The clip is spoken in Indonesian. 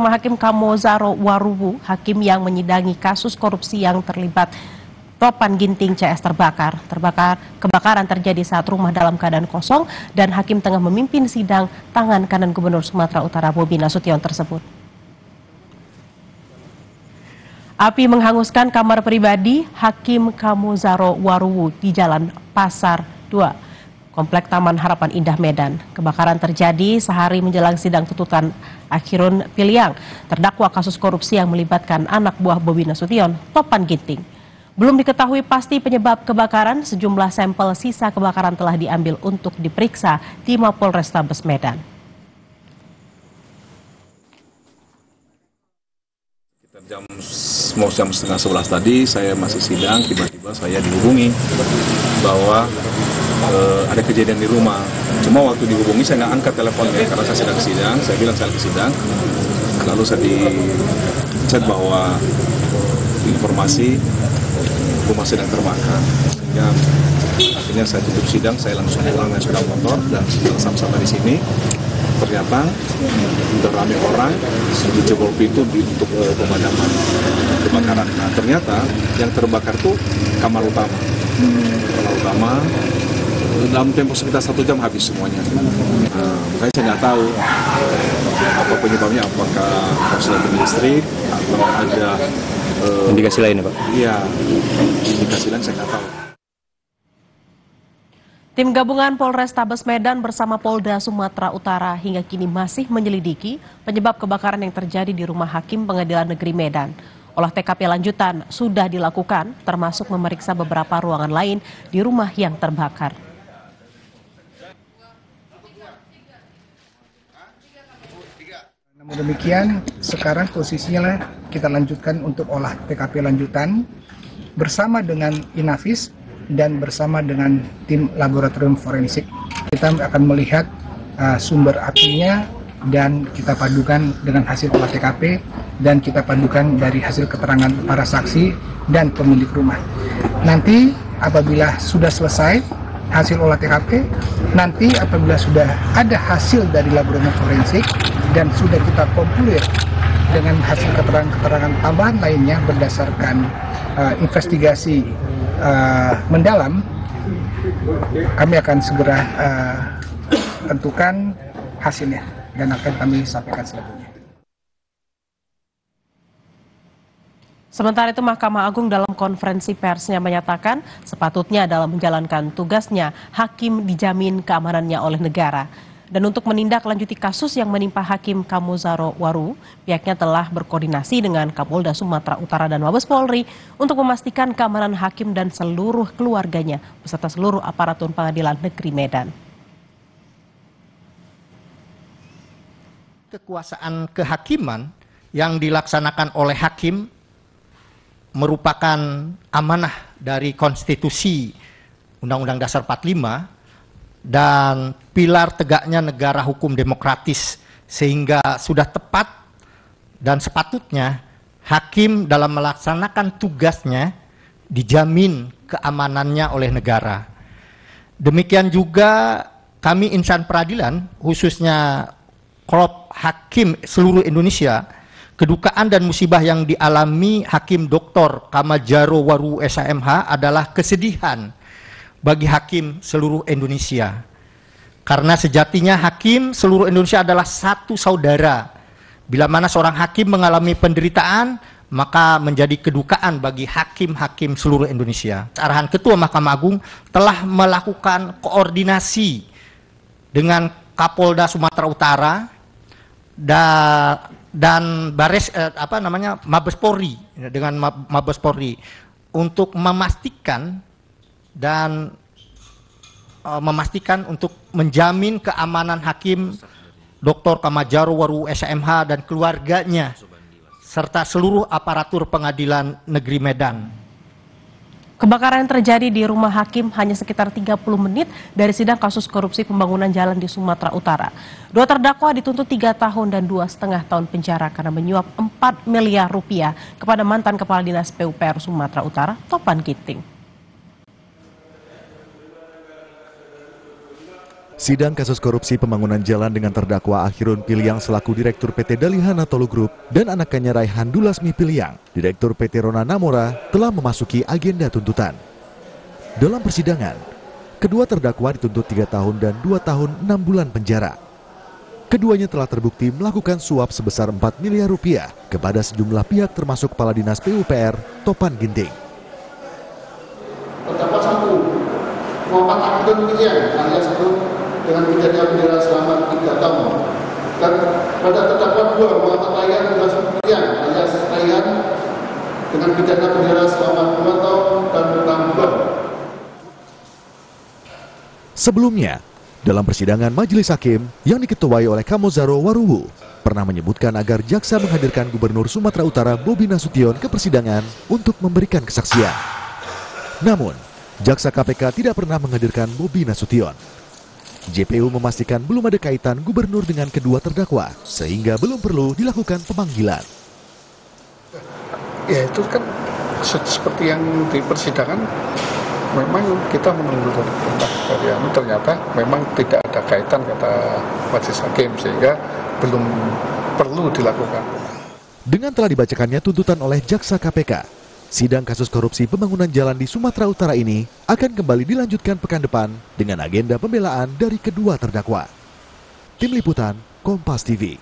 Rumah Hakim Kamozaro Waruwu, hakim yang menyidangi kasus korupsi yang terlibat Topan Ginting CS terbakar. Kebakaran terjadi saat rumah dalam keadaan kosong dan hakim tengah memimpin sidang tangan kanan Gubernur Sumatera Utara Bobi Nasution tersebut. Api menghanguskan kamar pribadi Hakim Kamozaro Waruwu di Jalan Pasar 2. Komplek Taman Harapan Indah Medan. Kebakaran terjadi sehari menjelang sidang tuntutan Akhirun Piliang, terdakwa kasus korupsi yang melibatkan anak buah Bobi Nasution, Topan Ginting. Belum diketahui pasti penyebab kebakaran, sejumlah sampel sisa kebakaran telah diambil untuk diperiksa di Mapolrestabes Medan. Mau jam setengah 11 tadi saya masih sidang, tiba-tiba saya dihubungi bahwa ada kejadian di rumah. Cuma waktu dihubungi saya nggak angkat teleponnya karena saya sedang sidang. Saya bilang saya lagi sidang. Lalu saya di chat bahwa informasi rumah sedang terbakar. Sehingga akhirnya saya tutup sidang, saya langsung pulang naik sepeda motor dan sama-sama di sini. Ternyata udah rame orang dijebol pintu untuk pemadaman kebakaran. Nah, ternyata yang terbakar tuh kamar utama. Kamar utama dalam tempo sekitar 1 jam habis semuanya. Makanya saya nggak tahu apa penyebabnya, apakah korsleting listrik atau ada indikasi lain ya Pak? Iya, indikasi lain saya nggak tahu. Tim gabungan Polrestabes Medan bersama Polda Sumatera Utara hingga kini masih menyelidiki penyebab kebakaran yang terjadi di rumah Hakim Pengadilan Negeri Medan. Olah TKP lanjutan sudah dilakukan, termasuk memeriksa beberapa ruangan lain di rumah yang terbakar. Namun demikian, sekarang posisinya kita lanjutkan untuk olah TKP lanjutan bersama dengan Inavis dan bersama dengan tim laboratorium forensik. Kita akan melihat sumber apinya dan kita padukan dengan hasil olah TKP dan kita padukan dari hasil keterangan para saksi dan pemilik rumah. Nanti apabila sudah selesai hasil olah TKP, nanti apabila sudah ada hasil dari laboratorium forensik dan sudah kita komplit dengan hasil keterangan tambahan lainnya berdasarkan investigasi mendalam, kami akan segera tentukan hasilnya dan akan kami sampaikan selanjutnya. Sementara itu Mahkamah Agung dalam konferensi persnya menyatakan sepatutnya dalam menjalankan tugasnya hakim dijamin keamanannya oleh negara. Dan untuk menindaklanjuti kasus yang menimpa Hakim Kamozaro Waruwu, pihaknya telah berkoordinasi dengan Kapolda Sumatera Utara dan Mabes Polri untuk memastikan keamanan hakim dan seluruh keluarganya beserta seluruh aparatur Pengadilan Negeri Medan. Kekuasaan kehakiman yang dilaksanakan oleh hakim merupakan amanah dari konstitusi Undang-Undang Dasar 45 dan pilar tegaknya negara hukum demokratis, sehingga sudah tepat dan sepatutnya hakim dalam melaksanakan tugasnya dijamin keamanannya oleh negara. Demikian juga kami insan peradilan, khususnya Korp Hakim seluruh Indonesia, kedukaan dan musibah yang dialami Hakim Dr. Kamozaro Waruwu SHMH adalah kesedihan bagi hakim seluruh Indonesia. Karena sejatinya hakim seluruh Indonesia adalah satu saudara. Bila mana seorang hakim mengalami penderitaan, maka menjadi kedukaan bagi hakim-hakim seluruh Indonesia. Arahan Ketua Mahkamah Agung telah melakukan koordinasi dengan Kapolda Sumatera Utara dan Mabes Polri, dengan Mabes Polri untuk memastikan untuk menjamin keamanan Hakim Dr. Kamozaro Waruwu SHMH dan keluarganya serta seluruh aparatur Pengadilan Negeri Medan. Kebakaran terjadi di rumah hakim hanya sekitar 30 menit dari sidang kasus korupsi pembangunan jalan di Sumatera Utara. 2 terdakwa dituntut 3 tahun dan 2,5 tahun penjara karena menyuap 4 miliar rupiah kepada mantan Kepala Dinas PUPR Sumatera Utara, Topan Ginting. Sidang kasus korupsi pembangunan jalan dengan terdakwa Akhirun Piliang selaku Direktur PT Dalihana Tolo Group dan anaknya Raihan Dulasmi Piliang, Direktur PT Rona Namora, telah memasuki agenda tuntutan. Dalam persidangan, kedua terdakwa dituntut 3 tahun dan 2 tahun 6 bulan penjara. Keduanya telah terbukti melakukan suap sebesar 4 miliar rupiah kepada sejumlah pihak termasuk Kepala Dinas PUPR, Topan Ginting. Terdakwa 1, Muhammad Akhirun Piliang alias dengan pidana penjara selama 3 tahun. Dan pada terdakwa 2, Muhammad Raihan Dulasmi Piliang alias Raihan dengan pidana penjara selama 2 tahun dan 6 bulan. Sebelumnya, dalam persidangan majelis hakim yang diketuai oleh Kamozaro Waruwu, pernah menyebutkan agar jaksa menghadirkan Gubernur Sumatera Utara Bobi Nasution ke persidangan untuk memberikan kesaksian. Namun, jaksa KPK tidak pernah menghadirkan Bobi Nasution. JPU memastikan belum ada kaitan gubernur dengan kedua terdakwa, sehingga belum perlu dilakukan pemanggilan. Ya itu kan seperti yang di persidangan, memang kita menunggu dari ternyata memang tidak ada kaitan kata majelis hakim, sehingga belum perlu dilakukan. Dengan telah dibacakannya tuntutan oleh jaksa KPK, sidang kasus korupsi pembangunan jalan di Sumatera Utara ini akan kembali dilanjutkan pekan depan dengan agenda pembelaan dari kedua terdakwa. Tim Liputan, Kompas TV.